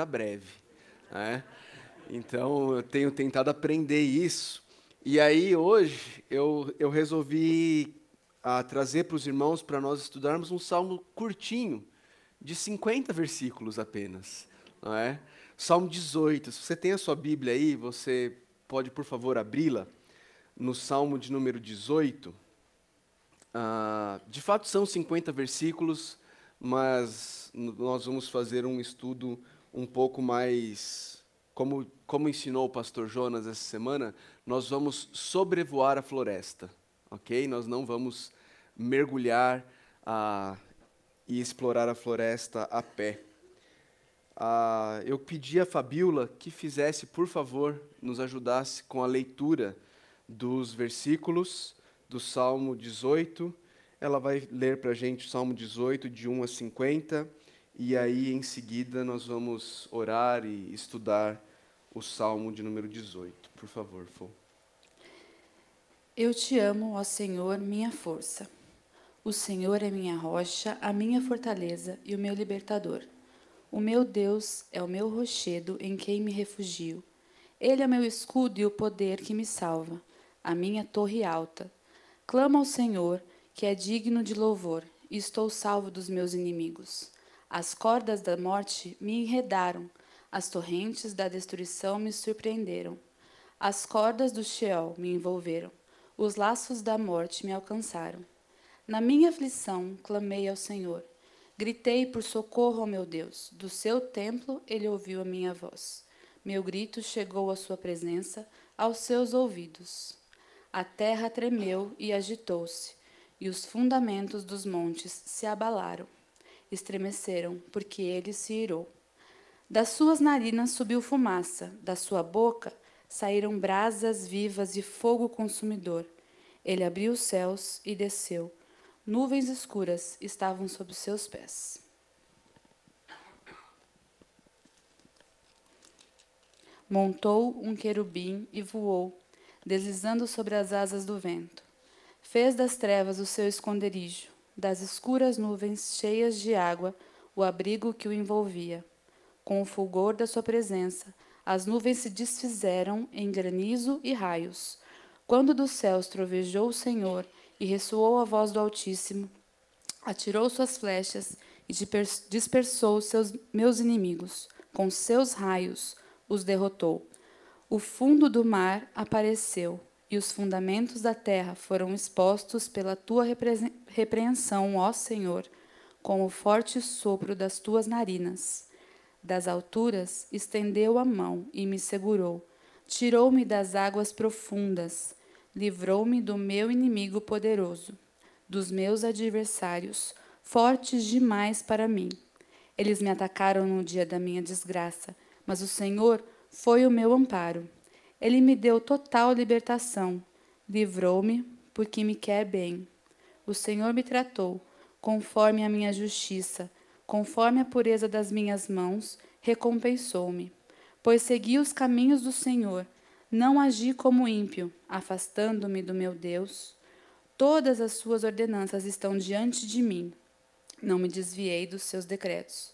breve, né? Então, eu tenho tentado aprender isso. E aí, hoje, eu resolvi trazer para os irmãos, para nós estudarmos um salmo curtinho, de 50 versículos apenas, não é? Salmo 18. Se você tem a sua Bíblia aí, você pode, por favor, abri-la no Salmo de número 18. De fato, são 50 versículos, mas nós vamos fazer um estudo um pouco mais, como ensinou o pastor Jonas essa semana, nós vamos sobrevoar a floresta, ok? Nós não vamos mergulhar e explorar a floresta a pé. Eu pedi a Fabiola que fizesse, por favor, nos ajudasse com a leitura dos versículos do Salmo 18. Ela vai ler para a gente o Salmo 18, de 1 a 50, e aí, em seguida, nós vamos orar e estudar o Salmo de número 18. Por favor, Fô. Eu te amo, ó Senhor, minha força. O Senhor é minha rocha, a minha fortaleza e o meu libertador. O meu Deus é o meu rochedo em quem me refugio. Ele é meu escudo e o poder que me salva, a minha torre alta. Clamo ao Senhor, que é digno de louvor, e estou salvo dos meus inimigos. As cordas da morte me enredaram, as torrentes da destruição me surpreenderam. As cordas do Sheol me envolveram, os laços da morte me alcançaram. Na minha aflição, clamei ao Senhor. Gritei por socorro ao meu Deus. Do seu templo, ele ouviu a minha voz. Meu grito chegou à sua presença, aos seus ouvidos. A terra tremeu e agitou-se, e os fundamentos dos montes se abalaram. Estremeceram, porque ele se irou. Das suas narinas subiu fumaça, da sua boca saíram brasas vivas e fogo consumidor. Ele abriu os céus e desceu. Nuvens escuras estavam sob seus pés. Montou um querubim e voou, deslizando sobre as asas do vento. Fez das trevas o seu esconderijo, das escuras nuvens cheias de água, o abrigo que o envolvia. Com o fulgor da sua presença, as nuvens se desfizeram em granizo e raios. Quando dos céus trovejou o Senhor e ressoou a voz do Altíssimo, atirou suas flechas e dispersou meus inimigos. Com seus raios os derrotou. O fundo do mar apareceu, e os fundamentos da terra foram expostos pela tua repreensão, ó Senhor, com o forte sopro das tuas narinas. Das alturas estendeu a mão e me segurou. Tirou-me das águas profundas. Livrou-me do meu inimigo poderoso, dos meus adversários, fortes demais para mim. Eles me atacaram no dia da minha desgraça, mas o Senhor foi o meu amparo. Ele me deu total libertação. Livrou-me porque me quer bem. O Senhor me tratou conforme a minha justiça, conforme a pureza das minhas mãos, recompensou-me. Pois segui os caminhos do Senhor, não agi como ímpio, afastando-me do meu Deus. Todas as suas ordenanças estão diante de mim. Não me desviei dos seus decretos.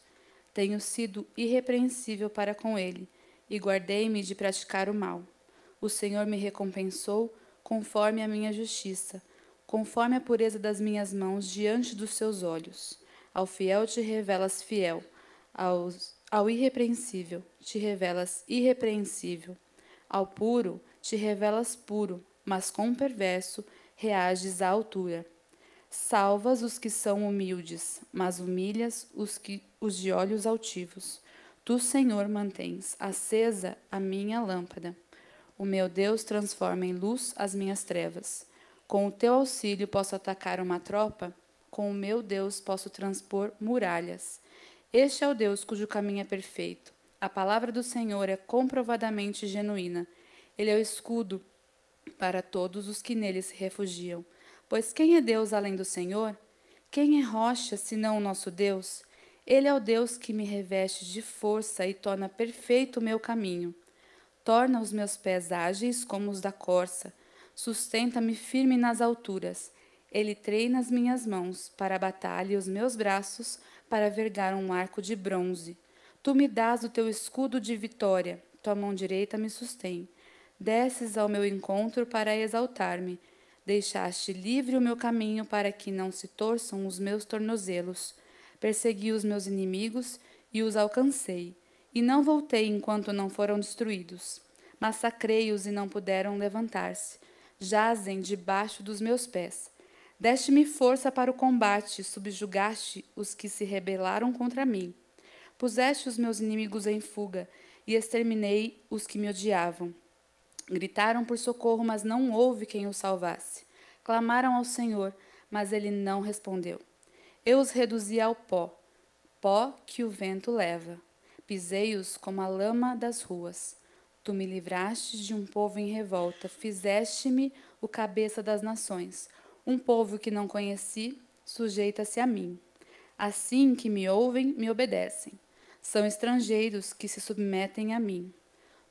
Tenho sido irrepreensível para com ele, e guardei-me de praticar o mal. O Senhor me recompensou conforme a minha justiça, conforme a pureza das minhas mãos diante dos seus olhos. Ao fiel te revelas fiel, ao irrepreensível te revelas irrepreensível. Ao puro te revelas puro, mas com o perverso reages à altura. Salvas os que são humildes, mas humilhas os de olhos altivos. Tu, Senhor, mantens acesa a minha lâmpada. O meu Deus transforma em luz as minhas trevas. Com o teu auxílio posso atacar uma tropa, com o meu Deus posso transpor muralhas. Este é o Deus cujo caminho é perfeito. A palavra do Senhor é comprovadamente genuína. Ele é o escudo para todos os que nele se refugiam. Pois quem é Deus além do Senhor? Quem é rocha senão o nosso Deus? Ele é o Deus que me reveste de força e torna perfeito o meu caminho. Torna os meus pés ágeis como os da corça. Sustenta-me firme nas alturas. Ele treina as minhas mãos para a batalha e os meus braços para vergar um arco de bronze. Tu me dás o teu escudo de vitória, tua mão direita me sustém. Desces ao meu encontro para exaltar-me. Deixaste livre o meu caminho para que não se torçam os meus tornozelos. Persegui os meus inimigos e os alcancei. E não voltei enquanto não foram destruídos. Massacrei-os e não puderam levantar-se. Jazem debaixo dos meus pés. Deste-me força para o combate, subjugaste os que se rebelaram contra mim. Puseste os meus inimigos em fuga e exterminei os que me odiavam. Gritaram por socorro, mas não houve quem os salvasse. Clamaram ao Senhor, mas ele não respondeu. Eu os reduzi ao pó, pó que o vento leva. Pisei-os como a lama das ruas. Tu me livraste de um povo em revolta, fizeste-me o cabeça das nações. Um povo que não conheci, sujeita-se a mim. Assim que me ouvem, me obedecem. São estrangeiros que se submetem a mim.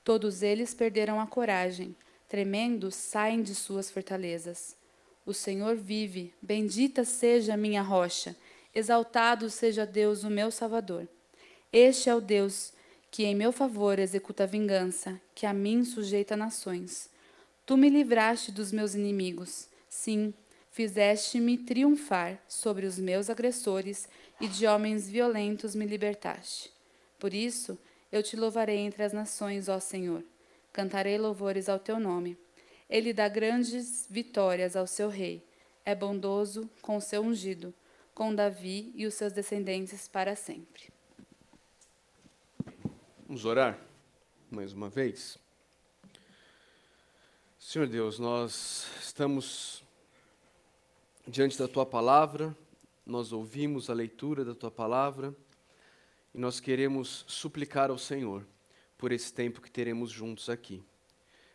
Todos eles perderam a coragem. Tremendo, saem de suas fortalezas. O Senhor vive, bendita seja a minha rocha. Exaltado seja Deus, o meu Salvador. Este é o Deus que em meu favor executa a vingança, que a mim sujeita nações. Tu me livraste dos meus inimigos. Sim, fizeste-me triunfar sobre os meus agressores e de homens violentos me libertaste. Por isso, eu te louvarei entre as nações, ó Senhor. Cantarei louvores ao teu nome. Ele dá grandes vitórias ao seu rei. É bondoso com o seu ungido, com Davi e os seus descendentes para sempre. Vamos orar mais uma vez? Senhor Deus, nós estamos diante da Tua palavra, nós ouvimos a leitura da Tua palavra e nós queremos suplicar ao Senhor por esse tempo que teremos juntos aqui.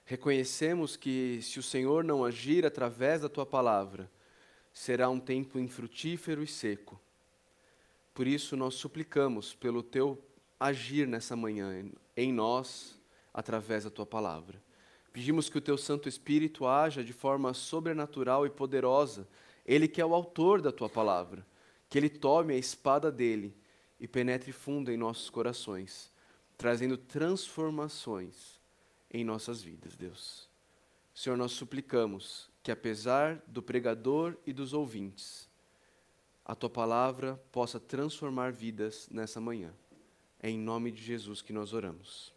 Reconhecemos que se o Senhor não agir através da Tua palavra, será um tempo infrutífero e seco. Por isso nós suplicamos pelo Teu agir nessa manhã em nós, através da Tua palavra. Pedimos que o Teu Santo Espírito haja de forma sobrenatural e poderosa, Ele que é o autor da Tua palavra, que Ele tome a espada dEle e penetre fundo em nossos corações, trazendo transformações em nossas vidas, Deus. Senhor, nós suplicamos que apesar do pregador e dos ouvintes, a Tua palavra possa transformar vidas nessa manhã. É em nome de Jesus que nós oramos.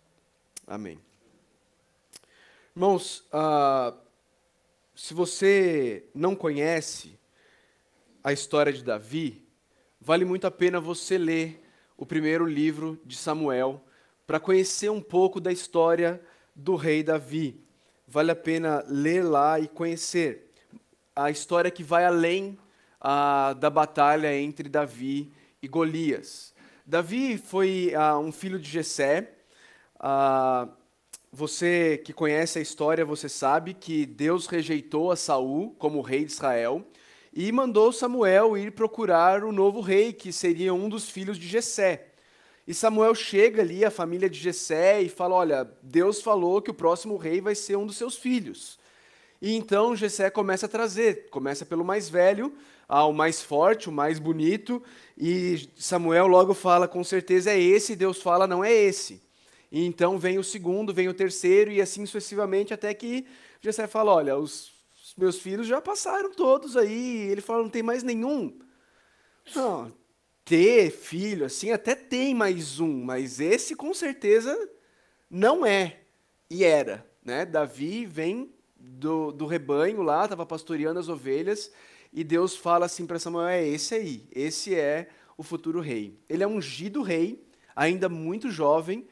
Amém. Irmãos, se você não conhece a história de Davi, vale muito a pena você ler o primeiro livro de Samuel para conhecer um pouco da história do rei Davi. Vale a pena ler lá e conhecer a história que vai além da batalha entre Davi e Golias. Davi foi um filho de Jessé. Você que conhece a história, você sabe que Deus rejeitou a Saul como rei de Israel e mandou Samuel ir procurar o novo rei, que seria um dos filhos de Jessé. E Samuel chega ali, a família de Jessé, e fala, olha, Deus falou que o próximo rei vai ser um dos seus filhos. E então Jessé começa a trazer, começa pelo mais velho, ao mais forte, o mais bonito, e Samuel logo fala, com certeza é esse, e Deus fala, não é esse. E então vem o segundo, vem o terceiro, e assim sucessivamente, até que Jessé fala, olha, os meus filhos já passaram todos aí, ele fala, não tem mais nenhum. Não, ter filho, assim, até tem mais um, mas esse com certeza não é, e era, né? Davi vem do rebanho lá, estava pastoreando as ovelhas, e Deus fala assim para Samuel, é esse aí, esse é o futuro rei. Ele é ungido rei, ainda muito jovem,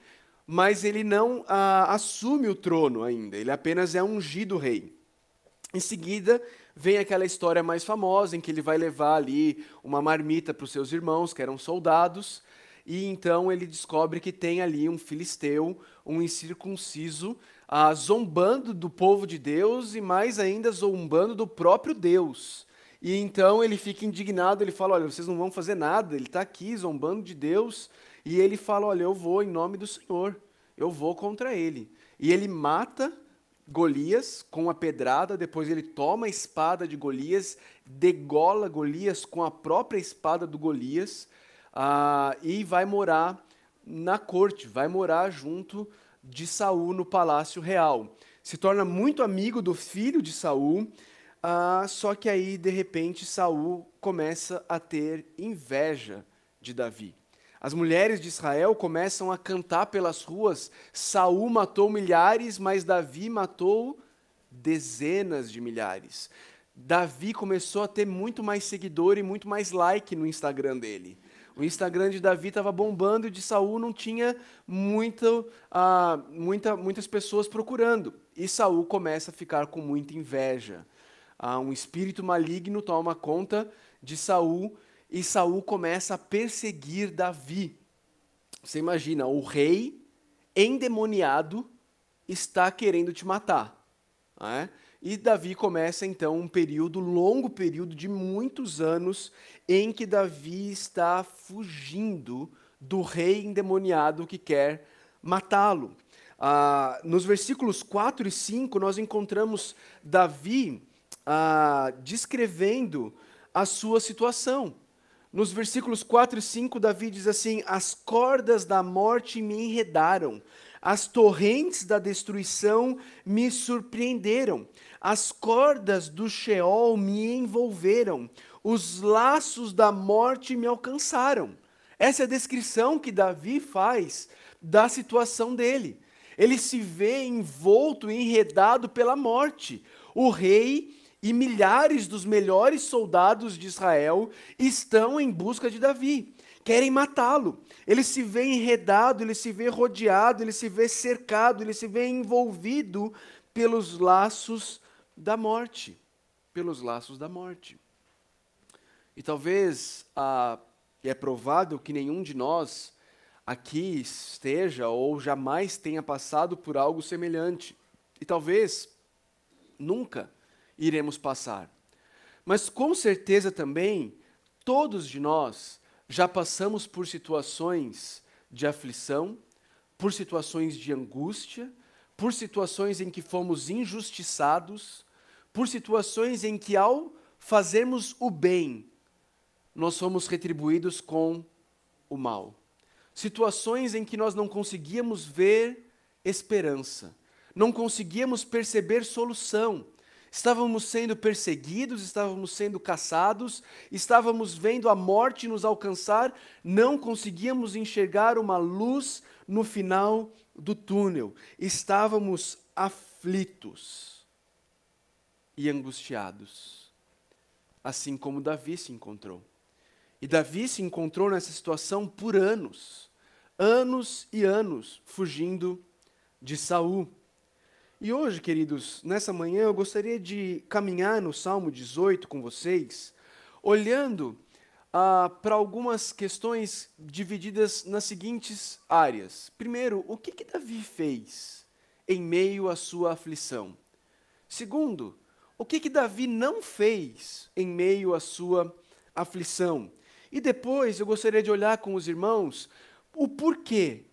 mas ele não assume o trono ainda, ele apenas é ungido rei. Em seguida, vem aquela história mais famosa, em que ele vai levar ali uma marmita para os seus irmãos, que eram soldados, e então ele descobre que tem ali um filisteu, um incircunciso, zombando do povo de Deus e mais ainda zombando do próprio Deus. E então ele fica indignado, ele fala, olha, vocês não vão fazer nada, ele está aqui zombando de Deus, e ele fala, olha, eu vou em nome do Senhor, eu vou contra ele. E ele mata Golias com a pedrada, depois ele toma a espada de Golias, degola Golias com a própria espada do Golias, e vai morar na corte, vai morar junto de Saul no palácio real. Se torna muito amigo do filho de Saul, só que aí, de repente, Saul começa a ter inveja de Davi. As mulheres de Israel começam a cantar pelas ruas: Saul matou milhares, mas Davi matou dezenas de milhares. Davi começou a ter muito mais seguidor e muito mais like no Instagram dele. O Instagram de Davi estava bombando e o de Saul não tinha muitas pessoas procurando. E Saul começa a ficar com muita inveja. Um espírito maligno toma conta de Saul e Saul começa a perseguir Davi. Você imagina, o rei endemoniado está querendo te matar. Não é? E Davi começa então um longo período de muitos anos em que Davi está fugindo do rei endemoniado que quer matá-lo. Nos versículos 4 e 5 nós encontramos Davi descrevendo a sua situação. Nos versículos 4 e 5, Davi diz assim: as cordas da morte me enredaram, as torrentes da destruição me surpreenderam, as cordas do Sheol me envolveram, os laços da morte me alcançaram. Essa é a descrição que Davi faz da situação dele. Ele se vê envolto e enredado pela morte. O rei e milhares dos melhores soldados de Israel estão em busca de Davi, querem matá-lo. Ele se vê enredado, ele se vê rodeado, ele se vê cercado, ele se vê envolvido pelos laços da morte. Pelos laços da morte. E talvez, é provável que nenhum de nós aqui esteja ou jamais tenha passado por algo semelhante. E talvez nunca iremos passar. Mas com certeza também, todos de nós já passamos por situações de aflição, por situações de angústia, por situações em que fomos injustiçados, por situações em que, ao fazermos o bem, nós somos retribuídos com o mal. Situações em que nós não conseguíamos ver esperança, não conseguíamos perceber solução. Estávamos sendo perseguidos, estávamos sendo caçados, estávamos vendo a morte nos alcançar, não conseguíamos enxergar uma luz no final do túnel. Estávamos aflitos e angustiados, assim como Davi se encontrou. E Davi se encontrou nessa situação por anos, anos e anos, fugindo de Saul. E hoje, queridos, nessa manhã eu gostaria de caminhar no Salmo 18 com vocês, olhando para algumas questões divididas nas seguintes áreas. Primeiro, o que Davi fez em meio à sua aflição? Segundo, o que Davi não fez em meio à sua aflição? E depois eu gostaria de olhar com os irmãos o porquê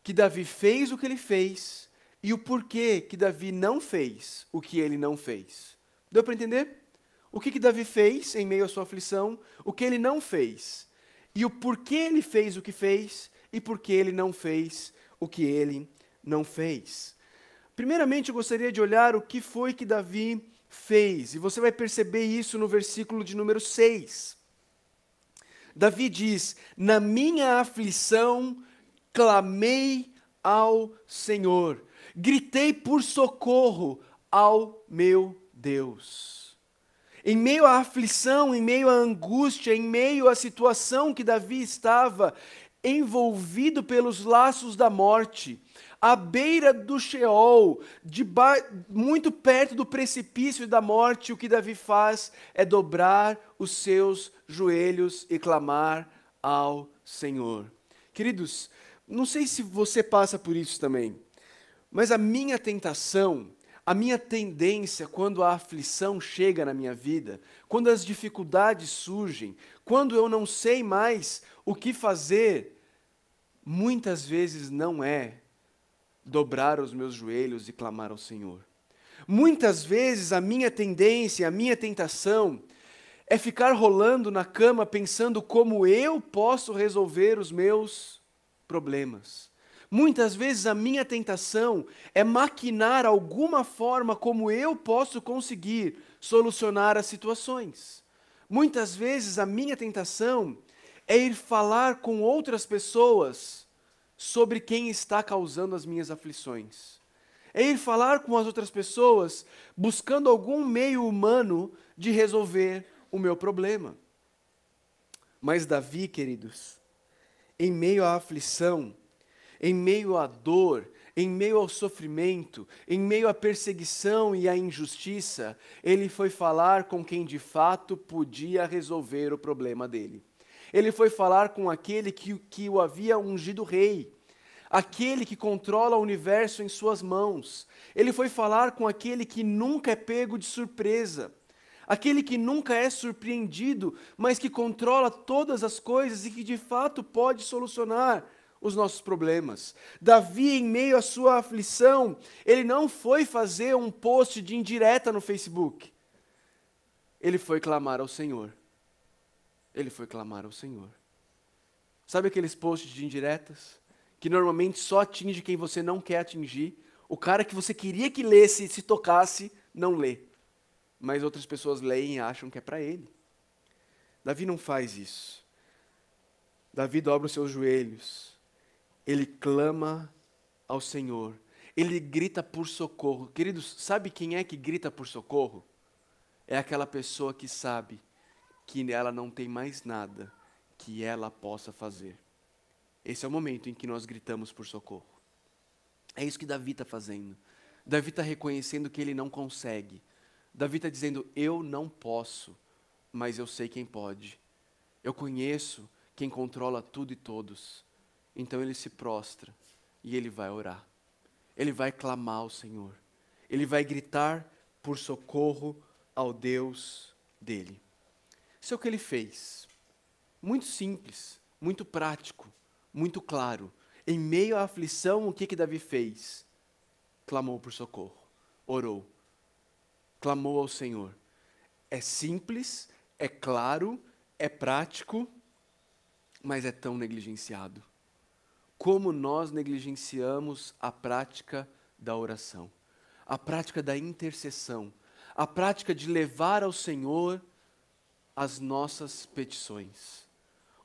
que Davi fez o que ele fez e o porquê que Davi não fez o que ele não fez. Deu para entender? O que Davi fez em meio à sua aflição, o que ele não fez, e o porquê ele fez o que fez e porquê ele não fez o que ele não fez. Primeiramente, eu gostaria de olhar o que foi que Davi fez, e você vai perceber isso no versículo de número 6. Davi diz: na minha aflição clamei ao Senhor, gritei por socorro ao meu Deus. Em meio à aflição, em meio à angústia, em meio à situação que Davi estava envolvido pelos laços da morte, à beira do Sheol, muito perto do precipício da morte, o que Davi faz é dobrar os seus joelhos e clamar ao Senhor. Queridos, não sei se você passa por isso também, mas a minha tentação, a minha tendência quando a aflição chega na minha vida, quando as dificuldades surgem, quando eu não sei mais o que fazer, muitas vezes não é dobrar os meus joelhos e clamar ao Senhor. Muitas vezes a minha tendência, a minha tentação é ficar rolando na cama pensando como eu posso resolver os meus problemas. Muitas vezes a minha tentação é maquinar alguma forma como eu posso conseguir solucionar as situações. Muitas vezes a minha tentação é ir falar com outras pessoas sobre quem está causando as minhas aflições. É ir falar com as outras pessoas buscando algum meio humano de resolver o meu problema. Mas Davi, queridos, em meio à aflição, em meio à dor, em meio ao sofrimento, em meio à perseguição e à injustiça, ele foi falar com quem de fato podia resolver o problema dele. Ele foi falar com aquele que o havia ungido rei, aquele que controla o universo em suas mãos. Ele foi falar com aquele que nunca é pego de surpresa, aquele que nunca é surpreendido, mas que controla todas as coisas e que de fato pode solucionar os nossos problemas. Davi, em meio à sua aflição, ele não foi fazer um post de indireta no Facebook. Ele foi clamar ao Senhor. Ele foi clamar ao Senhor. Sabe aqueles posts de indiretas? Que normalmente só atinge quem você não quer atingir. O cara que você queria que lesse, se tocasse, não lê. Mas outras pessoas leem e acham que é para ele. Davi não faz isso. Davi dobra os seus joelhos. Ele clama ao Senhor. Ele grita por socorro. Queridos, sabe quem é que grita por socorro? É aquela pessoa que sabe que ela não tem mais nada que ela possa fazer. Esse é o momento em que nós gritamos por socorro. É isso que Davi está fazendo. Davi está reconhecendo que ele não consegue. Davi está dizendo, eu não posso, mas eu sei quem pode. Eu conheço quem controla tudo e todos. Então ele se prostra e ele vai orar. Ele vai clamar ao Senhor. Ele vai gritar por socorro ao Deus dele. Isso é o que ele fez. Muito simples, muito prático, muito claro. Em meio à aflição, o que Davi fez? Clamou por socorro, orou, clamou ao Senhor. É simples, é claro, é prático, mas é tão negligenciado. Como nós negligenciamos a prática da oração, a prática da intercessão, a prática de levar ao Senhor as nossas petições.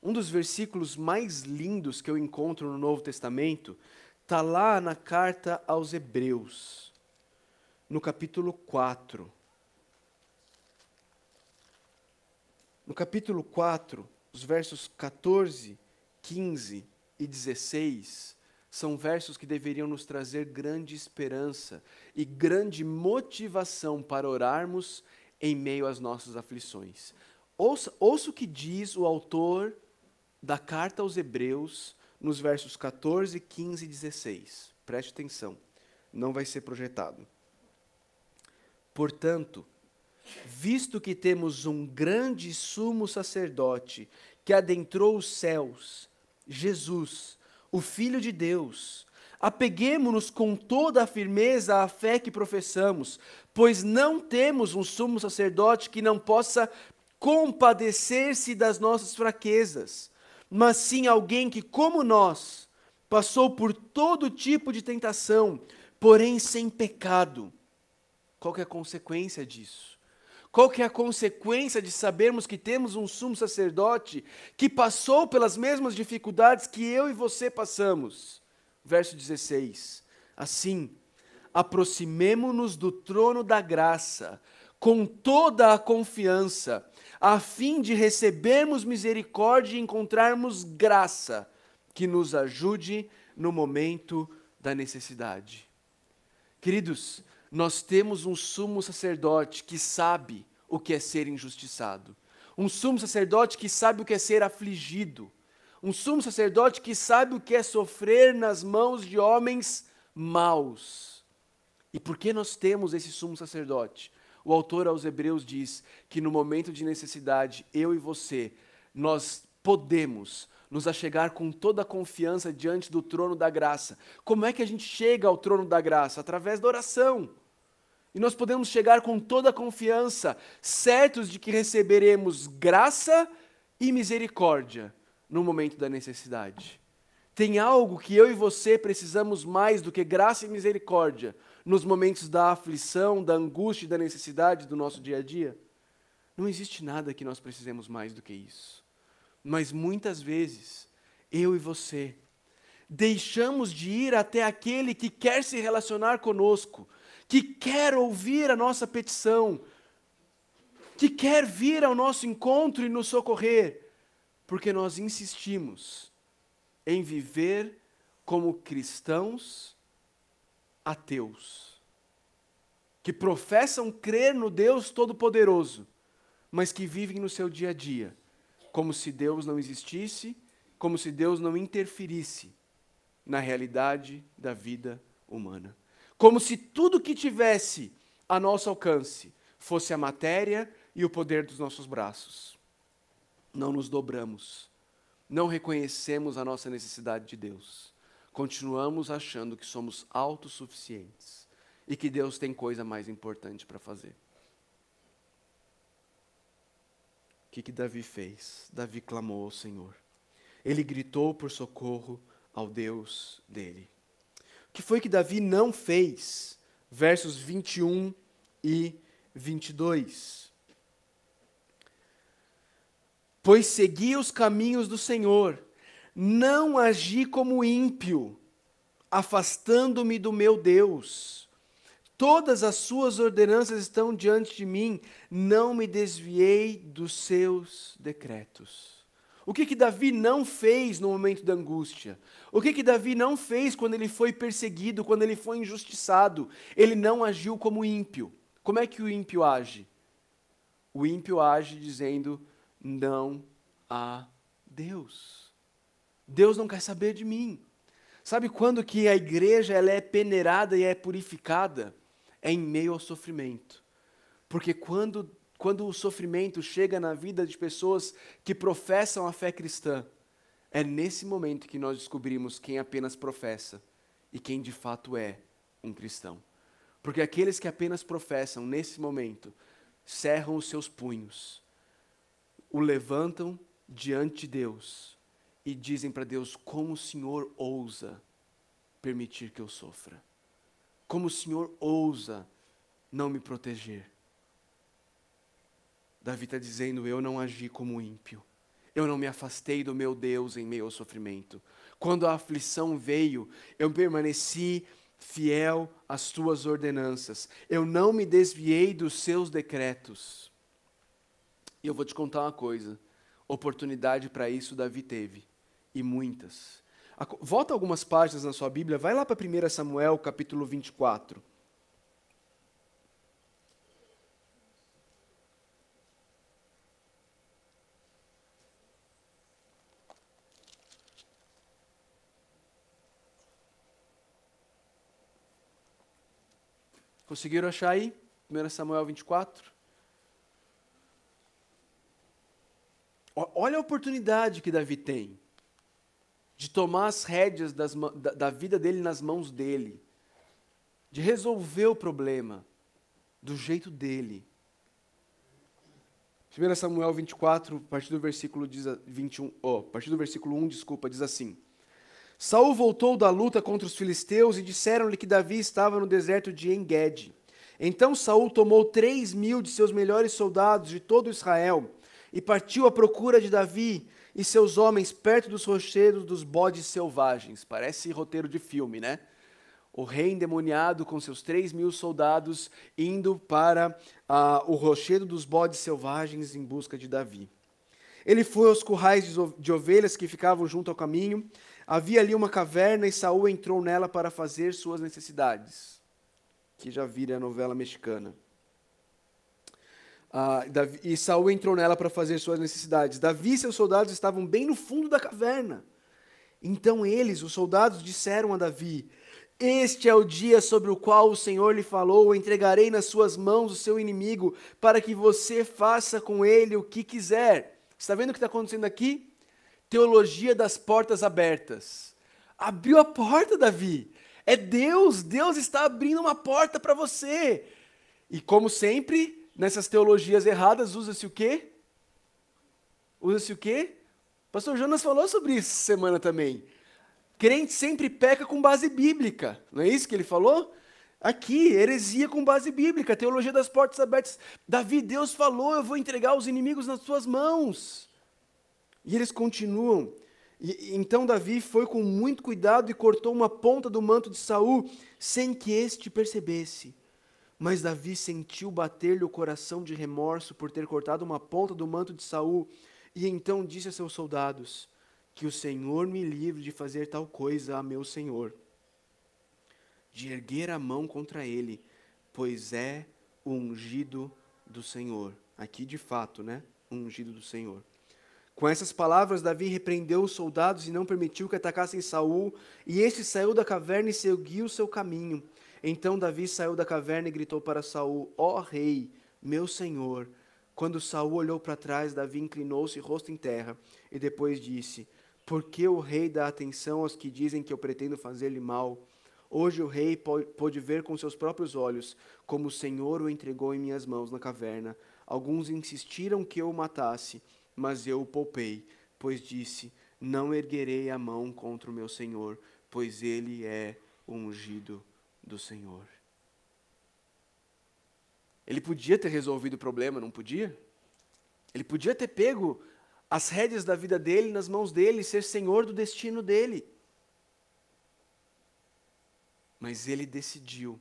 Um dos versículos mais lindos que eu encontro no Novo Testamento está lá na carta aos Hebreus, no capítulo 4. No capítulo 4, os versos 14, 15 e 16 são versos que deveriam nos trazer grande esperança e grande motivação para orarmos em meio às nossas aflições. Ouça o que diz o autor da carta aos Hebreus nos versos 14, 15 e 16. Preste atenção, não vai ser projetado. Portanto, visto que temos um grande sumo sacerdote que adentrou os céus, Jesus, o Filho de Deus, apeguemo-nos com toda a firmeza à fé que professamos, pois não temos um sumo sacerdote que não possa compadecer-se das nossas fraquezas, mas sim alguém que, como nós, passou por todo tipo de tentação, porém sem pecado. Qual que é a consequência disso? Qual que é a consequência de sabermos que temos um sumo sacerdote que passou pelas mesmas dificuldades que eu e você passamos? Verso 16. Assim, aproximemo-nos do trono da graça, com toda a confiança, a fim de recebermos misericórdia e encontrarmos graça que nos ajude no momento da necessidade. Queridos, nós temos um sumo sacerdote que sabe o que é ser injustiçado. Um sumo sacerdote que sabe o que é ser afligido. Um sumo sacerdote que sabe o que é sofrer nas mãos de homens maus. E por que nós temos esse sumo sacerdote? O autor aos Hebreus diz que no momento de necessidade, eu e você, nós podemos nos achegar com toda a confiança diante do trono da graça. Como é que a gente chega ao trono da graça? Através da oração. E nós podemos chegar com toda a confiança, certos de que receberemos graça e misericórdia no momento da necessidade. Tem algo que eu e você precisamos mais do que graça e misericórdia nos momentos da aflição, da angústia e da necessidade do nosso dia a dia? Não existe nada que nós precisemos mais do que isso. Mas muitas vezes, eu e você, deixamos de ir até aquele que quer se relacionar conosco, que quer ouvir a nossa petição, que quer vir ao nosso encontro e nos socorrer, porque nós insistimos em viver como cristãos ateus, que professam crer no Deus Todo-Poderoso, mas que vivem no seu dia a dia, como se Deus não existisse, como se Deus não interferisse na realidade da vida humana. Como se tudo que tivesse a nosso alcance fosse a matéria e o poder dos nossos braços. Não nos dobramos, não reconhecemos a nossa necessidade de Deus. Continuamos achando que somos autossuficientes e que Deus tem coisa mais importante para fazer. O que Davi fez? Davi clamou ao Senhor. Ele gritou por socorro ao Deus dele. O que foi que Davi não fez? Versos 21 e 22. Pois segui os caminhos do Senhor, não agi como ímpio, afastando-me do meu Deus. Todas as suas ordenanças estão diante de mim, não me desviei dos seus decretos. O que Davi não fez no momento da angústia? O que Davi não fez quando ele foi perseguido, quando ele foi injustiçado? Ele não agiu como ímpio. Como é que o ímpio age? O ímpio age dizendo: não há Deus. Deus não quer saber de mim. Sabe quando que a igreja ela é peneirada e é purificada? É em meio ao sofrimento. Porque quando o sofrimento chega na vida de pessoas que professam a fé cristã, é nesse momento que nós descobrimos quem apenas professa e quem de fato é um cristão. Porque aqueles que apenas professam, nesse momento, cerram os seus punhos, o levantam diante de Deus e dizem para Deus: como o Senhor ousa permitir que eu sofra? Como o Senhor ousa não me proteger? Davi está dizendo: eu não agi como ímpio. Eu não me afastei do meu Deus em meio ao sofrimento. Quando a aflição veio, eu permaneci fiel às suas ordenanças. Eu não me desviei dos seus decretos. E eu vou te contar uma coisa. Oportunidade para isso Davi teve. E muitas. Volta algumas páginas na sua Bíblia. Vai lá para 1 Samuel, capítulo 24. Conseguiram achar aí? 1 Samuel 24? Olha a oportunidade que Davi tem de tomar as rédeas da vida dele nas mãos dele, de resolver o problema do jeito dele. 1 Samuel 24, a partir do versículo 21, a partir do versículo 1, diz assim: Saul voltou da luta contra os filisteus e disseram-lhe que Davi estava no deserto de En-Gedi. Então Saul tomou 3.000 de seus melhores soldados de todo Israel e partiu à procura de Davi e seus homens perto dos rochedos dos bodes selvagens. Parece roteiro de filme, né? O rei endemoniado com seus 3.000 soldados indo para o rochedo dos bodes selvagens em busca de Davi. Ele foi aos currais de ovelhas que ficavam junto ao caminho. Havia ali uma caverna e Saul entrou nela para fazer suas necessidades. Que já vira a novela mexicana. E Saul entrou nela para fazer suas necessidades. Davi e seus soldados estavam bem no fundo da caverna. Então eles, os soldados, disseram a Davi: Este é o dia sobre o qual o Senhor lhe falou: entregarei nas suas mãos o seu inimigo, para que você faça com ele o que quiser. Está vendo o que está acontecendo aqui? Teologia das portas abertas. Abriu a porta, Davi. É Deus. Deus está abrindo uma porta para você. E como sempre, nessas teologias erradas, usa-se o quê? Usa-se o quê? Pastor Jonas falou sobre isso essa semana também. Crente sempre peca com base bíblica. Não é isso que ele falou? Aqui, heresia com base bíblica, teologia das portas abertas. Davi, Deus falou, eu vou entregar os inimigos nas tuas mãos. E eles continuam. Então Davi foi com muito cuidado e cortou uma ponta do manto de Saul, sem que este percebesse. Mas Davi sentiu bater-lhe o coração de remorso por ter cortado uma ponta do manto de Saul, e então disse a seus soldados: que o Senhor me livre de fazer tal coisa a meu senhor, de erguer a mão contra ele, pois é o ungido do Senhor. Aqui de fato, né? O ungido do Senhor. Com essas palavras, Davi repreendeu os soldados e não permitiu que atacassem Saul, e este saiu da caverna e seguiu o seu caminho. Então Davi saiu da caverna e gritou para Saul: ó rei, meu senhor. Quando Saul olhou para trás, Davi inclinou-se rosto em terra, e depois disse: por que o rei dá atenção aos que dizem que eu pretendo fazer-lhe mal? Hoje o rei pôde ver com seus próprios olhos como o Senhor o entregou em minhas mãos na caverna. Alguns insistiram que eu o matasse, mas eu o poupei, pois disse: não erguerei a mão contra o meu Senhor, pois ele é o ungido do Senhor. Ele podia ter resolvido o problema, não podia? Ele podia ter pego as rédeas da vida dele nas mãos dele, ser senhor do destino dele. Mas ele decidiu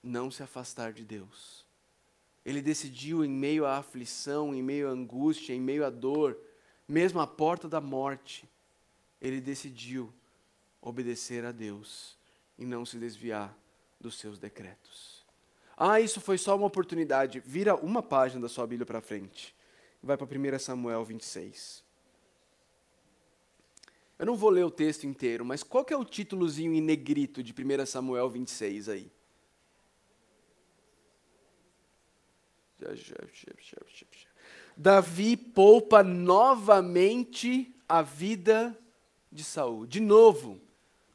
não se afastar de Deus. Ele decidiu, em meio à aflição, em meio à angústia, em meio à dor, mesmo à porta da morte, ele decidiu obedecer a Deus e não se desviar dos seus decretos. Ah, isso foi só uma oportunidade. Vira uma página da sua Bíblia para frente. Vai para 1 Samuel 26. Eu não vou ler o texto inteiro, mas qual que é o títulozinho em negrito de 1 Samuel 26 aí? Davi poupa novamente a vida de Saul. De novo,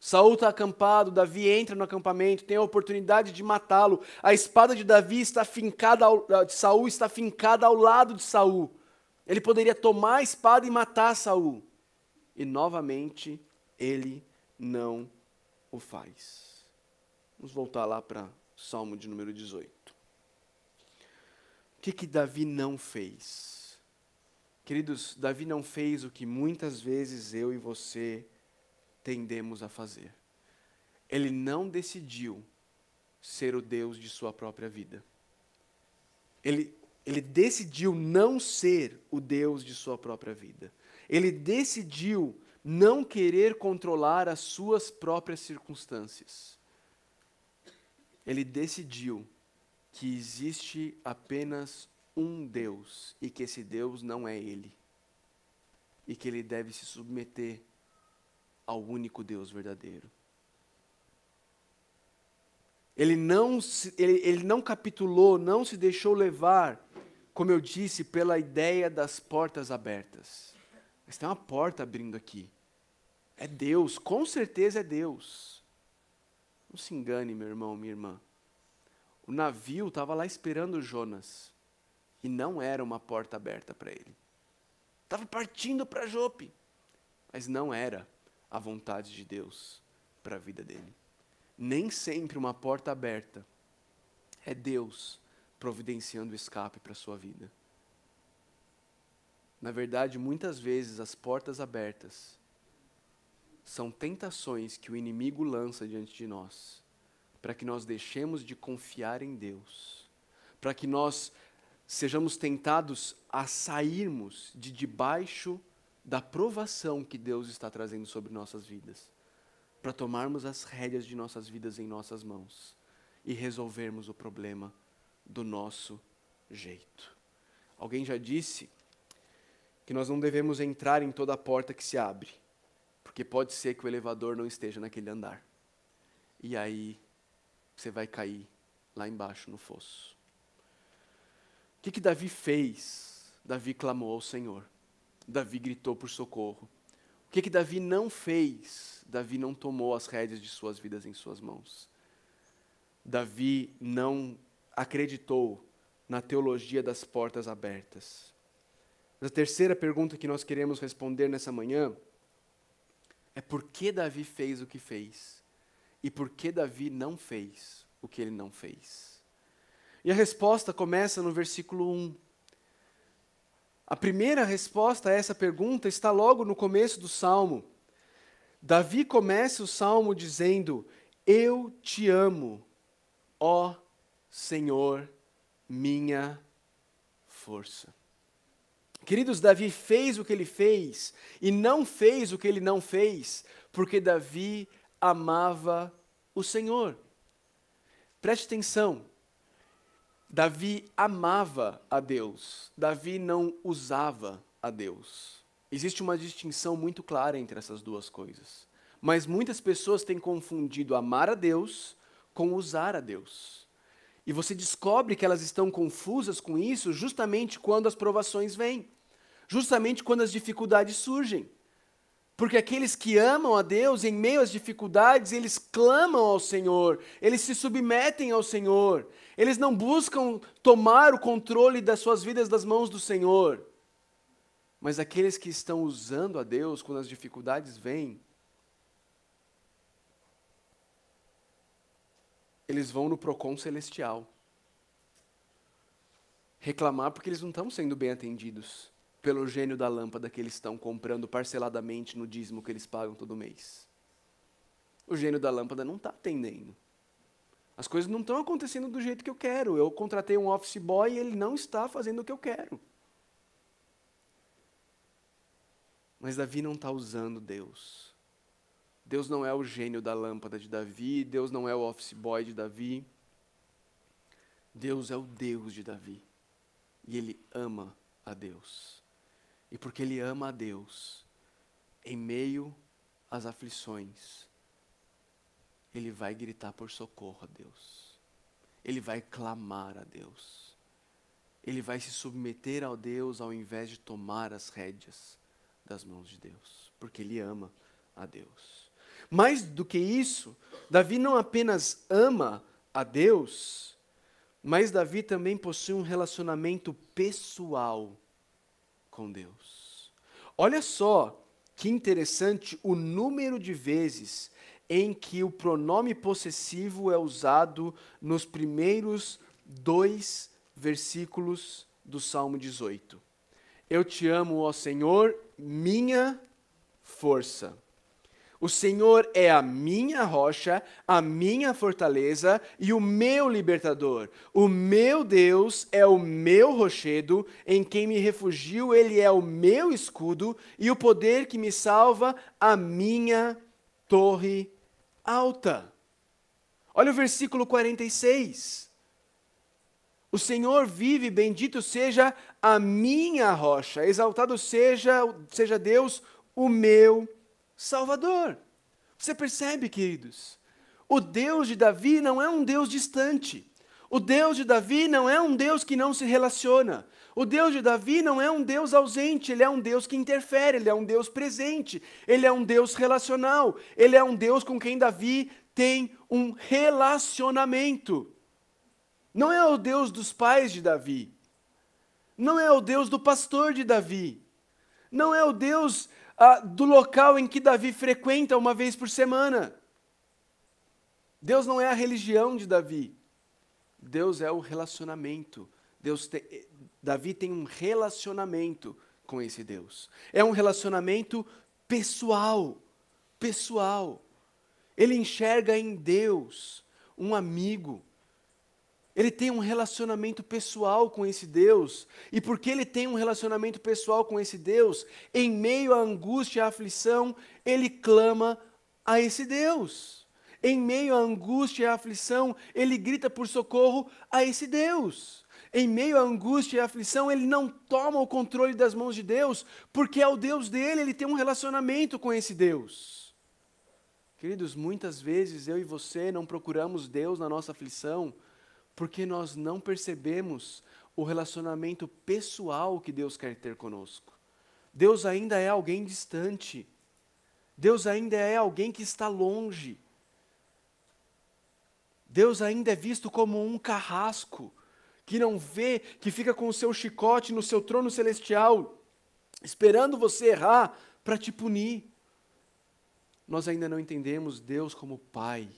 Saul está acampado, Davi entra no acampamento, tem a oportunidade de matá-lo. A espada de Davi está fincada, de Saul está fincada ao lado de Saul. Ele poderia tomar a espada e matar Saul. E novamente ele não o faz. Vamos voltar lá para o Salmo de número 18. O que Davi não fez? Queridos, Davi não fez o que muitas vezes eu e você tendemos a fazer. Ele não decidiu ser o Deus de sua própria vida. Ele decidiu não ser o Deus de sua própria vida. Ele decidiu não querer controlar as suas próprias circunstâncias. Ele decidiu que existe apenas um Deus e que esse Deus não é ele. E que ele deve se submeter ao único Deus verdadeiro. Ele não capitulou, não se deixou levar, como eu disse, pela ideia das portas abertas. Mas tem uma porta abrindo aqui. É Deus, com certeza é Deus. Não se engane, meu irmão, minha irmã. O navio estava lá esperando Jonas. E não era uma porta aberta para ele. Estava partindo para Jope. Mas não era a vontade de Deus para a vida dele. Nem sempre uma porta aberta é Deus providenciando escape para a sua vida. Na verdade, muitas vezes as portas abertas são tentações que o inimigo lança diante de nós, para que nós deixemos de confiar em Deus, para que nós sejamos tentados a sairmos de debaixo da provação que Deus está trazendo sobre nossas vidas, para tomarmos as rédeas de nossas vidas em nossas mãos e resolvermos o problema do nosso jeito. Alguém já disse que nós não devemos entrar em toda a porta que se abre, porque pode ser que o elevador não esteja naquele andar. E aí você vai cair lá embaixo no fosso. O que Davi fez? Davi clamou ao Senhor. Davi gritou por socorro. O que Davi não fez? Davi não tomou as rédeas de suas vidas em suas mãos. Davi não acreditou na teologia das portas abertas. A terceira pergunta que nós queremos responder nessa manhã É por que Davi fez o que fez. E por que Davi não fez o que ele não fez. E a resposta começa no versículo 1. A primeira resposta a essa pergunta está logo no começo do Salmo. Davi começa o Salmo dizendo: eu te amo, ó Senhor, minha força. Queridos, Davi fez o que ele fez e não fez o que ele não fez, porque Davi amava o Senhor. Preste atenção, Davi amava a Deus, Davi não usava a Deus. Existe uma distinção muito clara entre essas duas coisas. Mas muitas pessoas têm confundido amar a Deus com usar a Deus. E você descobre que elas estão confusas com isso justamente quando as provações vêm. Justamente quando as dificuldades surgem. Porque aqueles que amam a Deus, em meio às dificuldades, eles clamam ao Senhor, eles se submetem ao Senhor, eles não buscam tomar o controle das suas vidas das mãos do Senhor. Mas aqueles que estão usando a Deus, quando as dificuldades vêm, eles vão no Procon celestial. Reclamar porque eles não estão sendo bem atendidos pelo gênio da lâmpada que eles estão comprando parceladamente no dízimo que eles pagam todo mês. O gênio da lâmpada não está atendendo. As coisas não estão acontecendo do jeito que eu quero. Eu contratei um office boy e ele não está fazendo o que eu quero. Mas Davi não está usando Deus. Deus não é o gênio da lâmpada de Davi, Deus não é o office boy de Davi. Deus é o Deus de Davi. E ele ama a Deus. E porque ele ama a Deus, em meio às aflições, ele vai gritar por socorro a Deus. Ele vai clamar a Deus. Ele vai se submeter ao Deus ao invés de tomar as rédeas das mãos de Deus. Porque ele ama a Deus. Mais do que isso, Davi não apenas ama a Deus, mas Davi também possui um relacionamento pessoal com Deus. Olha só que interessante o número de vezes em que o pronome possessivo é usado nos primeiros 2 versículos do Salmo 18. Eu te amo, ó Senhor, minha força. O Senhor é a minha rocha, a minha fortaleza e o meu libertador. O meu Deus é o meu rochedo, em quem me refugio, ele é o meu escudo e o poder que me salva, a minha torre alta. Olha o versículo 46. O Senhor vive, bendito seja a minha rocha, exaltado seja Deus, o meu Salvador. Você percebe, queridos? O Deus de Davi não é um Deus distante. O Deus de Davi não é um Deus que não se relaciona. O Deus de Davi não é um Deus ausente, ele é um Deus que interfere, ele é um Deus presente, ele é um Deus relacional, ele é um Deus com quem Davi tem um relacionamento. Não é o Deus dos pais de Davi. Não é o Deus do pastor de Davi. Não é o Deus do local em que Davi frequenta uma vez por semana. Deus não é a religião de Davi. Deus é o relacionamento. Davi tem um relacionamento com esse Deus. É um relacionamento pessoal. Pessoal. Ele enxerga em Deus um amigo. Ele tem um relacionamento pessoal com esse Deus. E porque ele tem um relacionamento pessoal com esse Deus, em meio à angústia e à aflição, ele clama a esse Deus. Em meio à angústia e à aflição, ele grita por socorro a esse Deus. Em meio à angústia e à aflição, ele não toma o controle das mãos de Deus, porque é o Deus dele, ele tem um relacionamento com esse Deus. Queridos, muitas vezes eu e você não procuramos Deus na nossa aflição, porque nós não percebemos o relacionamento pessoal que Deus quer ter conosco. Deus ainda é alguém distante. Deus ainda é alguém que está longe. Deus ainda é visto como um carrasco, que não vê, que fica com o seu chicote no seu trono celestial, esperando você errar para te punir. Nós ainda não entendemos Deus como Pai.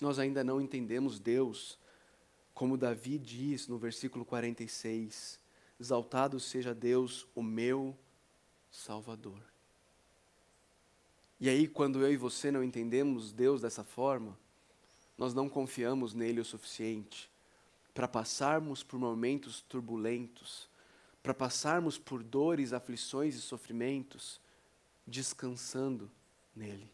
Nós ainda não entendemos Deus como Davi diz no versículo 46, exaltado seja Deus, o meu Salvador. E aí, quando eu e você não entendemos Deus dessa forma, nós não confiamos nele o suficiente para passarmos por momentos turbulentos, para passarmos por dores, aflições e sofrimentos, descansando nele.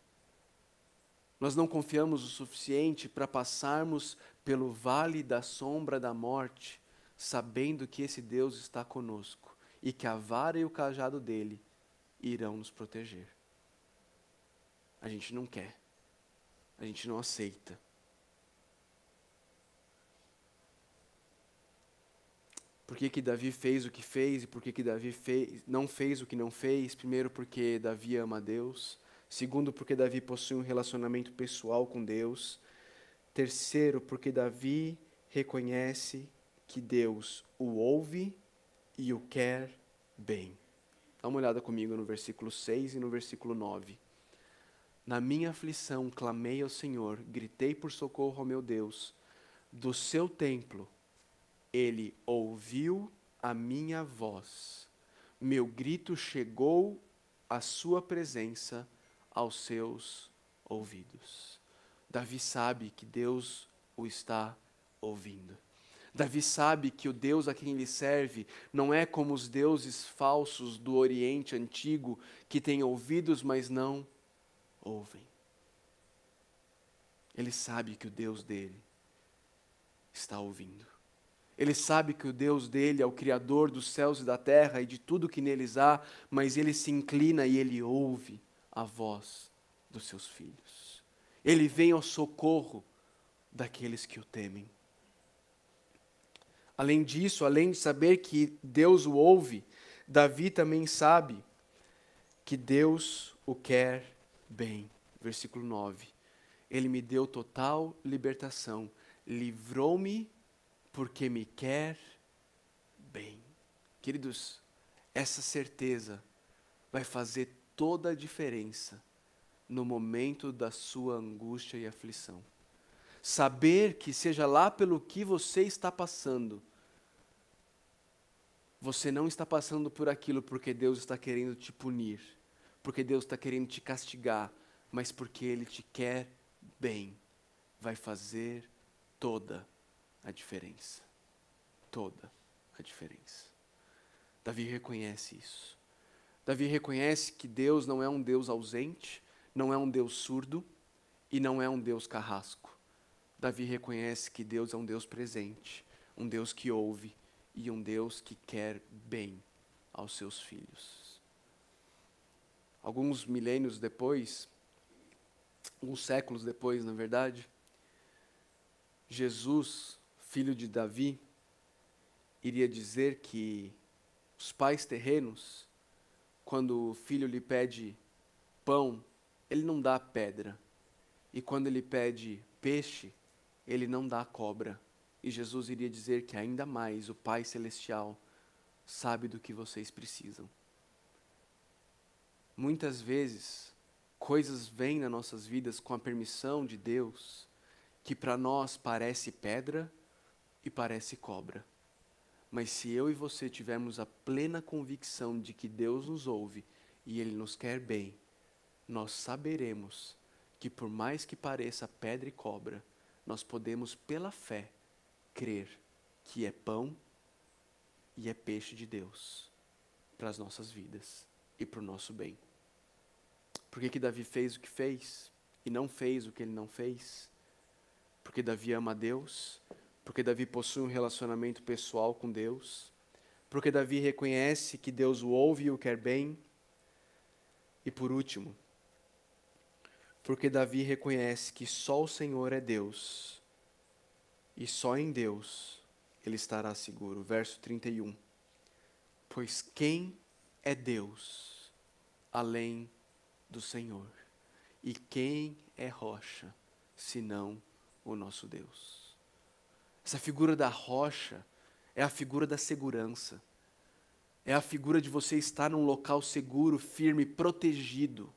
Nós não confiamos o suficiente para passarmos pelo vale da sombra da morte, sabendo que esse Deus está conosco e que a vara e o cajado dele irão nos proteger. A gente não quer, a gente não aceita. Por que Davi fez o que fez e por que Davi não fez o que não fez? Primeiro, porque Davi ama a Deus. Segundo, porque Davi possui um relacionamento pessoal com Deus. Terceiro, porque Davi reconhece que Deus o ouve e o quer bem. Dá uma olhada comigo no versículo 6 e no versículo 9. Na minha aflição clamei ao Senhor, gritei por socorro ao meu Deus. Do seu templo ele ouviu a minha voz. Meu grito chegou à sua presença, aos seus ouvidos. Davi sabe que Deus o está ouvindo. Davi sabe que o Deus a quem ele serve não é como os deuses falsos do Oriente Antigo, que têm ouvidos, mas não ouvem. Ele sabe que o Deus dele está ouvindo. Ele sabe que o Deus dele é o Criador dos céus e da terra e de tudo que neles há, mas ele se inclina e ele ouve a voz dos seus filhos. Ele vem ao socorro daqueles que o temem. Além disso, além de saber que Deus o ouve, Davi também sabe que Deus o quer bem. Versículo 9. Ele me deu total libertação, livrou-me porque me quer bem. Queridos, essa certeza vai fazer toda a diferença no momento da sua angústia e aflição. Saber que, seja lá pelo que você está passando, você não está passando por aquilo porque Deus está querendo te punir, porque Deus está querendo te castigar, mas porque Ele te quer bem, vai fazer toda a diferença. Toda a diferença. Davi reconhece isso. Davi reconhece que Deus não é um Deus ausente, não é um Deus surdo e não é um Deus carrasco. Davi reconhece que Deus é um Deus presente, um Deus que ouve e um Deus que quer bem aos seus filhos. Alguns milênios depois, alguns séculos depois, na verdade, Jesus, filho de Davi, iria dizer que os pais terrenos, quando o filho lhe pede pão, ele não dá pedra. E quando ele pede peixe, ele não dá cobra. E Jesus iria dizer que ainda mais o Pai Celestial sabe do que vocês precisam. Muitas vezes, coisas vêm nas nossas vidas com a permissão de Deus, que para nós parece pedra e parece cobra. Mas se eu e você tivermos a plena convicção de que Deus nos ouve e Ele nos quer bem, nós saberemos que por mais que pareça pedra e cobra, nós podemos pela fé crer que é pão e é peixe de Deus para as nossas vidas e para o nosso bem. Por que Davi fez o que fez e não fez o que ele não fez? Porque Davi ama a Deus, porque Davi possui um relacionamento pessoal com Deus, porque Davi reconhece que Deus o ouve e o quer bem, e por último, porque Davi reconhece que só o Senhor é Deus, e só em Deus ele estará seguro. Verso 31. Pois quem é Deus além do Senhor? E quem é rocha, senão o nosso Deus? Essa figura da rocha é a figura da segurança. É a figura de você estar num local seguro, firme, protegido.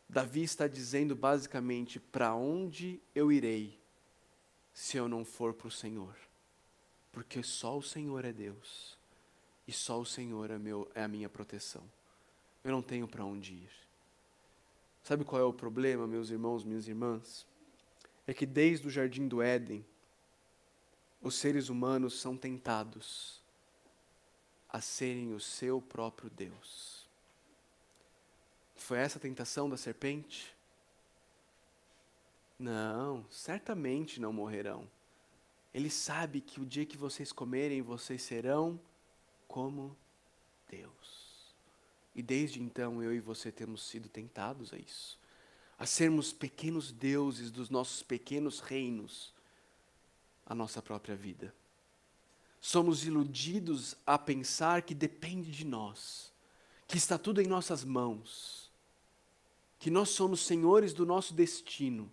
Davi está dizendo basicamente: para onde eu irei se eu não for para o Senhor? Porque só o Senhor é Deus. E só o Senhor é a minha proteção. Eu não tenho para onde ir. Sabe qual é o problema, meus irmãos, minhas irmãs? É que desde o Jardim do Éden, os seres humanos são tentados a serem o seu próprio Deus. Foi essa a tentação da serpente? Não, certamente não morrerão. Ele sabe que o dia que vocês comerem, vocês serão como Deus. E desde então eu e você temos sido tentados a isso. A sermos pequenos deuses dos nossos pequenos reinos, a nossa própria vida. Somos iludidos a pensar que depende de nós, que está tudo em nossas mãos, que nós somos senhores do nosso destino,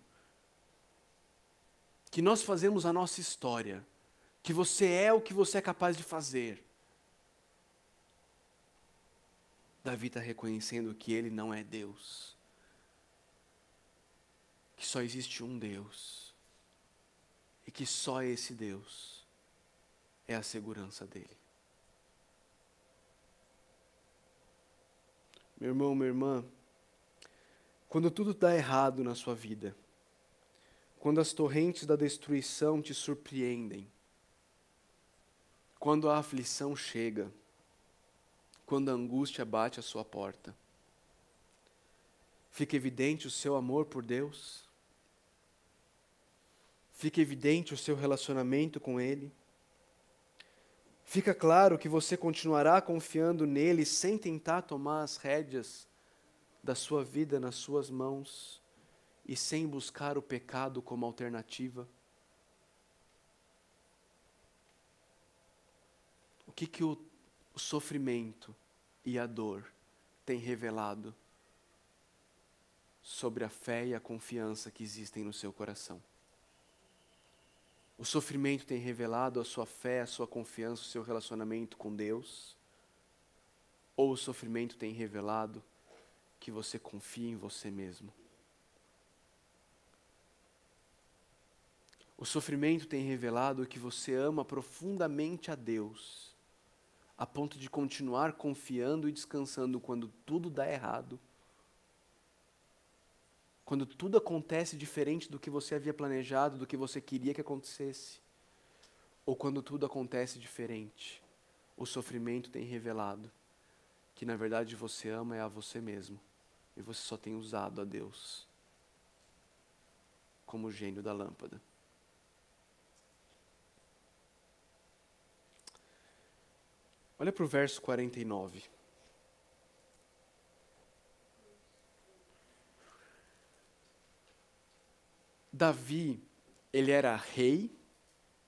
que nós fazemos a nossa história, que você é o que você é capaz de fazer. Davi está reconhecendo que ele não é Deus, que só existe um Deus, e que só esse Deus é a segurança dele. Meu irmão, minha irmã, quando tudo dá errado na sua vida, quando as torrentes da destruição te surpreendem, quando a aflição chega, quando a angústia bate à sua porta, fica evidente o seu amor por Deus? Fica evidente o seu relacionamento com Ele? Fica claro que você continuará confiando nele sem tentar tomar as rédeas da sua vida nas suas mãos e sem buscar o pecado como alternativa? O que o sofrimento e a dor têm revelado sobre a fé e a confiança que existem no seu coração? O sofrimento tem revelado a sua fé, a sua confiança, o seu relacionamento com Deus? Ou o sofrimento tem revelado que você confia em você mesmo? O sofrimento tem revelado que você ama profundamente a Deus, a ponto de continuar confiando e descansando quando tudo dá errado, quando tudo acontece diferente do que você havia planejado, do que você queria que acontecesse, ou quando tudo acontece diferente, o sofrimento tem revelado que na verdade você ama é a você mesmo, e você só tem usado a Deus como o gênio da lâmpada. Olha para o verso 49. Davi, ele era rei,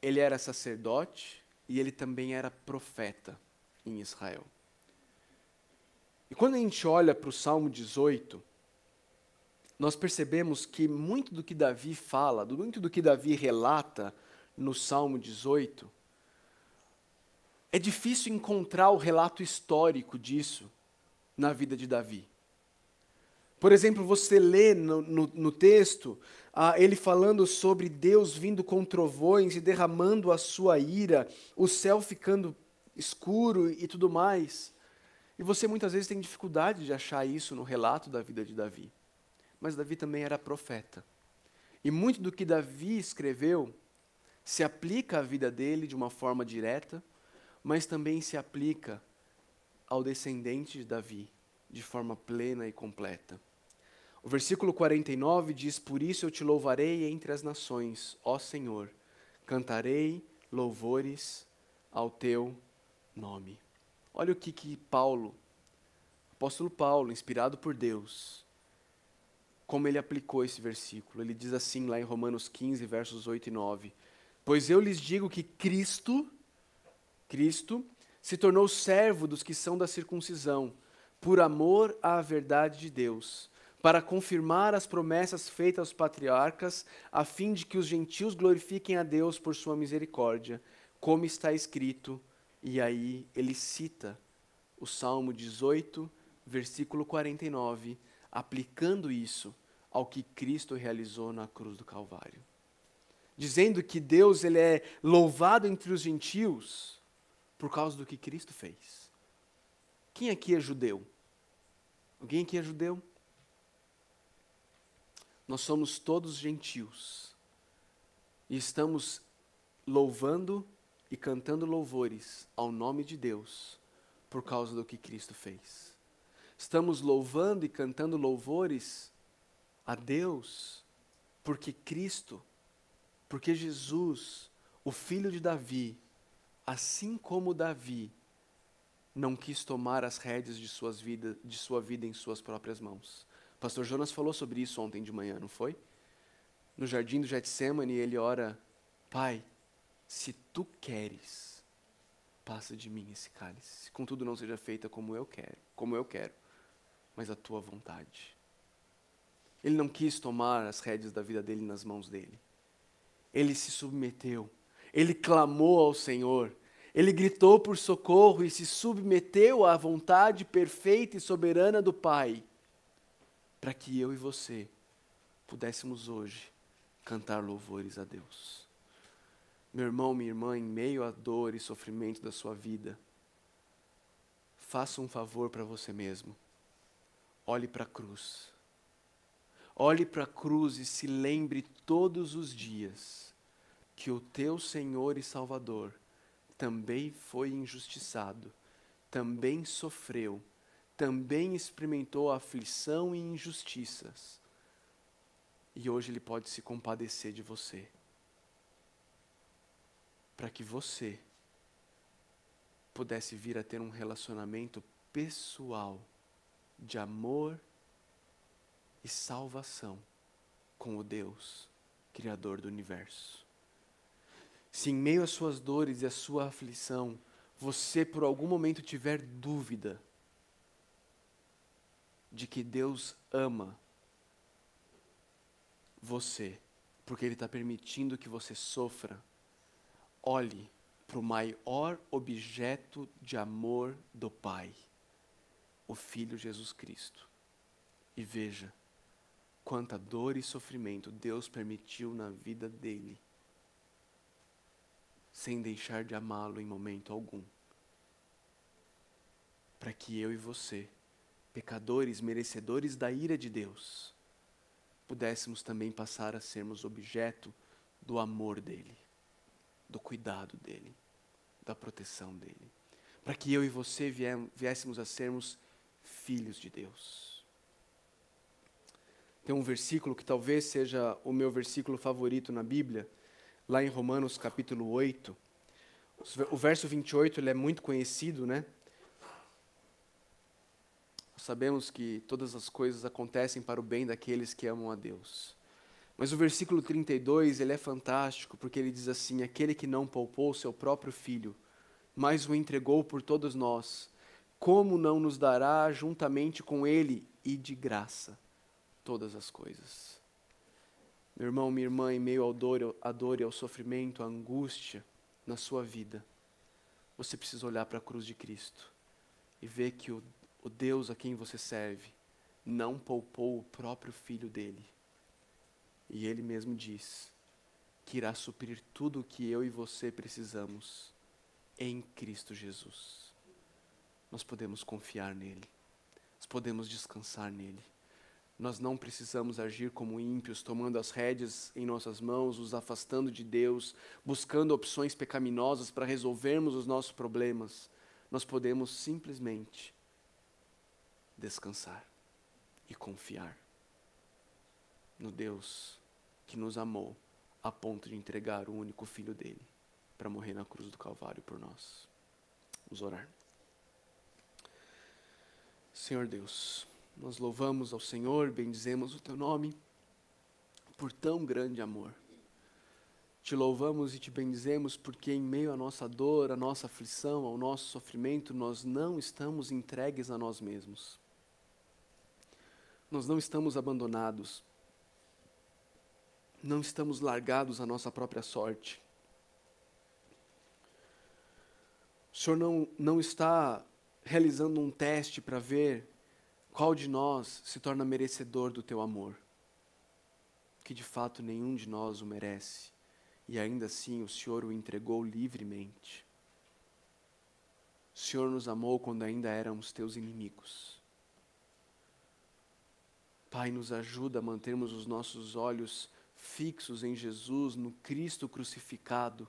ele era sacerdote e ele também era profeta em Israel. E quando a gente olha para o Salmo 18, nós percebemos que muito do que Davi fala, muito do que Davi relata no Salmo 18, é difícil encontrar o relato histórico disso na vida de Davi. Por exemplo, você lê no texto, ele falando sobre Deus vindo com trovões e derramando a sua ira, o céu ficando escuro e tudo mais. E você muitas vezes tem dificuldade de achar isso no relato da vida de Davi. Mas Davi também era profeta. E muito do que Davi escreveu se aplica à vida dele de uma forma direta, mas também se aplica ao descendente de Davi de forma plena e completa. O versículo 49 diz: por isso eu te louvarei entre as nações, ó Senhor, cantarei louvores ao teu nome. Olha o que Paulo, apóstolo Paulo, inspirado por Deus, como ele aplicou esse versículo. Ele diz assim lá em Romanos 15, versos 8 e 9: pois eu lhes digo que Cristo se tornou servo dos que são da circuncisão, por amor à verdade de Deus, para confirmar as promessas feitas aos patriarcas, a fim de que os gentios glorifiquem a Deus por sua misericórdia, como está escrito. E aí ele cita o Salmo 18, versículo 49, aplicando isso ao que Cristo realizou na cruz do Calvário. Dizendo que Deus ele é louvado entre os gentios por causa do que Cristo fez. Quem aqui é judeu? Alguém aqui é judeu? Nós somos todos gentios. E estamos louvando e cantando louvores ao nome de Deus por causa do que Cristo fez. Estamos louvando e cantando louvores a Deus porque Cristo, porque Jesus, o filho de Davi, assim como Davi, não quis tomar as rédeas de sua vida em suas próprias mãos. O pastor Jonas falou sobre isso ontem de manhã, não foi? No jardim do Getsêmani, ele ora: Pai, se tu queres, passa de mim esse cálice. Contudo, não seja feita como eu quero, mas a tua vontade. Ele não quis tomar as rédeas da vida dele nas mãos dele. Ele se submeteu. Ele clamou ao Senhor. Ele gritou por socorro e se submeteu à vontade perfeita e soberana do Pai, para que eu e você pudéssemos hoje cantar louvores a Deus. Meu irmão, minha irmã, em meio à dor e sofrimento da sua vida, faça um favor para você mesmo. Olhe para a cruz. Olhe para a cruz e se lembre todos os dias que o teu Senhor e Salvador também foi injustiçado, também sofreu, também experimentou aflição e injustiças. E hoje Ele pode se compadecer de você, para que você pudesse vir a ter um relacionamento pessoal de amor e salvação com o Deus, Criador do universo. Se em meio às suas dores e à sua aflição, você por algum momento tiver dúvida de que Deus ama você, porque Ele está permitindo que você sofra, olhe para o maior objeto de amor do Pai, o Filho Jesus Cristo, e veja quanta dor e sofrimento Deus permitiu na vida dele, sem deixar de amá-lo em momento algum, para que eu e você, pecadores, merecedores da ira de Deus, pudéssemos também passar a sermos objeto do amor dele, do cuidado dele, da proteção dele, para que eu e você viéssemos a sermos filhos de Deus. Tem um versículo que talvez seja o meu versículo favorito na Bíblia, lá em Romanos capítulo 8, o verso 28, ele é muito conhecido, né? Sabemos que todas as coisas acontecem para o bem daqueles que amam a Deus. Mas o versículo 32, ele é fantástico, porque ele diz assim: aquele que não poupou seu próprio filho, mas o entregou por todos nós, como não nos dará juntamente com ele e de graça todas as coisas? Meu irmão, minha irmã, em meio à dor e ao sofrimento, à angústia na sua vida, você precisa olhar para a cruz de Cristo e ver que o Deus a quem você serve não poupou o próprio Filho dele. E Ele mesmo diz que irá suprir tudo o que eu e você precisamos em Cristo Jesus. Nós podemos confiar nele, nós podemos descansar nele. Nós não precisamos agir como ímpios, tomando as rédeas em nossas mãos, nos afastando de Deus, buscando opções pecaminosas para resolvermos os nossos problemas. Nós podemos simplesmente descansar e confiar no Deus que nos amou a ponto de entregar o único Filho dele para morrer na cruz do Calvário por nós. Vamos orar. Senhor Deus, nós louvamos ao Senhor, bendizemos o Teu nome por tão grande amor. Te louvamos e Te bendizemos porque em meio à nossa dor, à nossa aflição, ao nosso sofrimento, nós não estamos entregues a nós mesmos. Nós não estamos abandonados. Não estamos largados à nossa própria sorte. O Senhor não está realizando um teste para ver Qual de nós se torna merecedor do teu amor? Que de fato nenhum de nós o merece, e ainda assim o Senhor o entregou livremente. O Senhor nos amou quando ainda éramos teus inimigos. Pai, nos ajuda a mantermos os nossos olhos fixos em Jesus, no Cristo crucificado,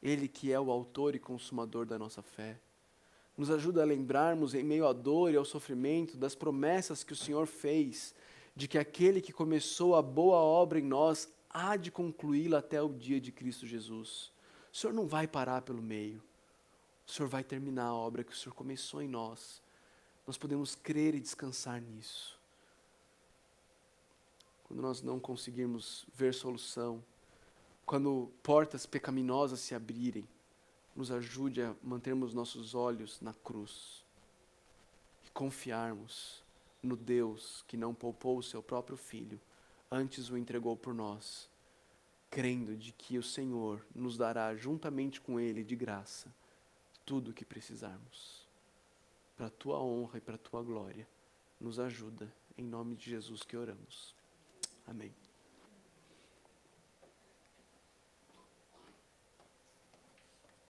Ele que é o autor e consumador da nossa fé. Nos ajuda a lembrarmos, em meio à dor e ao sofrimento, das promessas que o Senhor fez, de que aquele que começou a boa obra em nós há de concluí-la até o dia de Cristo Jesus. O Senhor não vai parar pelo meio. O Senhor vai terminar a obra que o Senhor começou em nós. Nós podemos crer e descansar nisso. Quando nós não conseguirmos ver solução, quando portas pecaminosas se abrirem, nos ajude a mantermos nossos olhos na cruz e confiarmos no Deus que não poupou o seu próprio Filho, antes o entregou por nós, crendo de que o Senhor nos dará juntamente com Ele de graça tudo o que precisarmos. Para a tua honra e para a tua glória, nos ajuda, em nome de Jesus que oramos. Amém.